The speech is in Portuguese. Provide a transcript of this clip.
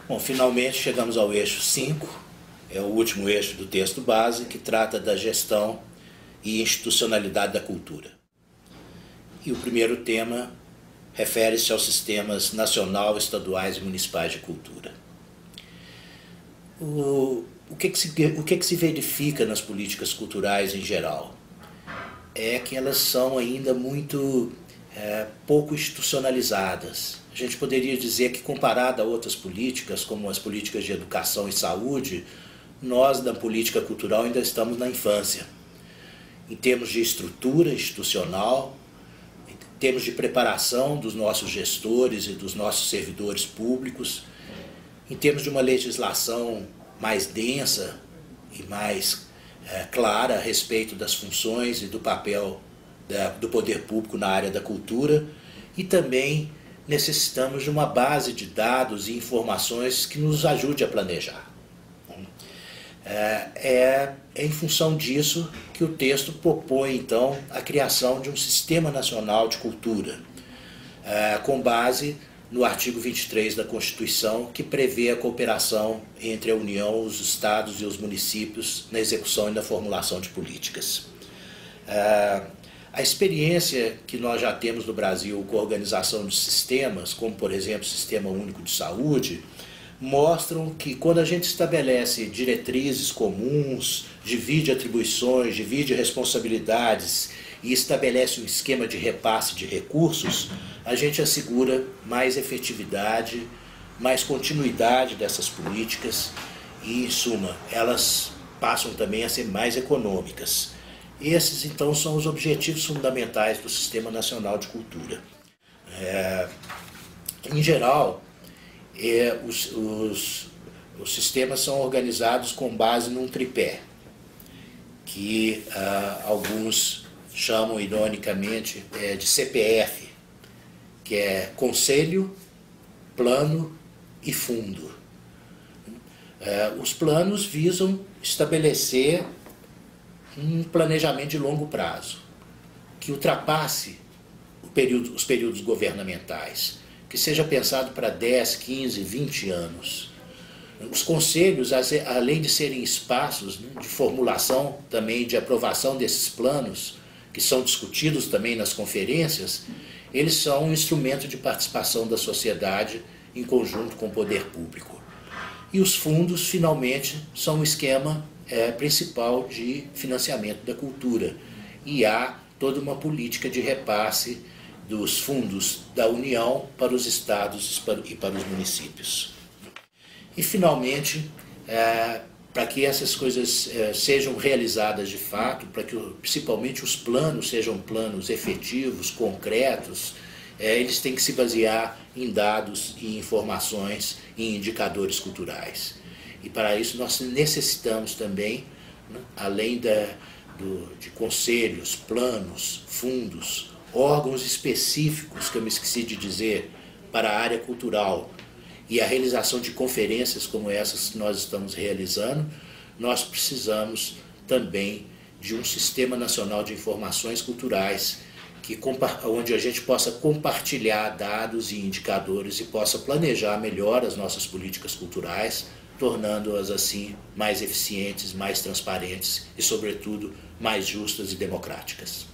Bom, finalmente chegamos ao eixo 5, é o último eixo do texto base, que trata da gestão e institucionalidade da cultura. E o primeiro tema refere-se aos sistemas nacional, estaduais e municipais de cultura. O que se verifica nas políticas culturais em geral? É que elas são ainda muito pouco institucionalizadas. A gente poderia dizer que, comparado a outras políticas, como as políticas de educação e saúde, nós, da política cultural, ainda estamos na infância. Em termos de estrutura institucional, em termos de preparação dos nossos gestores e dos nossos servidores públicos, em termos de uma legislação mais densa e mais clara a respeito das funções e do papel do poder público na área da cultura, e também necessitamos de uma base de dados e informações que nos ajude a planejar. É em função disso que o texto propõe, então, a criação de um Sistema Nacional de Cultura, com base no artigo 23 da Constituição, que prevê a cooperação entre a União, os estados e os municípios na execução e na formulação de políticas. A experiência que nós já temos no Brasil com a organização de sistemas, como por exemplo o Sistema Único de Saúde, mostram que quando a gente estabelece diretrizes comuns, divide atribuições, divide responsabilidades e estabelece um esquema de repasse de recursos, a gente assegura mais efetividade, mais continuidade dessas políticas e, em suma, elas passam também a ser mais econômicas. Esses, então, são os objetivos fundamentais do Sistema Nacional de Cultura. Em geral, os sistemas são organizados com base num tripé, que alguns chamam ironicamente de CPF, que é Conselho, Plano e Fundo. Os planos visam estabelecer um planejamento de longo prazo, que ultrapasse os períodos governamentais, que seja pensado para 10, 15, 20 anos. Os conselhos, além de serem espaços de formulação, também de aprovação desses planos, que são discutidos também nas conferências, eles são um instrumento de participação da sociedade em conjunto com o poder público. E os fundos, finalmente, são o esquema principal de financiamento da cultura. E há toda uma política de repasse dos fundos da União para os estados e para os municípios. E, finalmente, para que essas coisas sejam realizadas de fato, para que principalmente os planos sejam planos efetivos, concretos, eles têm que se basear em dados e informações e indicadores culturais. E para isso nós necessitamos também, além de conselhos, planos, fundos, órgãos específicos, que eu me esqueci de dizer, para a área cultural, e a realização de conferências como essas que nós estamos realizando, nós precisamos também de um Sistema Nacional de Informações Culturais, onde a gente possa compartilhar dados e indicadores e possa planejar melhor as nossas políticas culturais, tornando-as assim mais eficientes, mais transparentes e, sobretudo, mais justas e democráticas.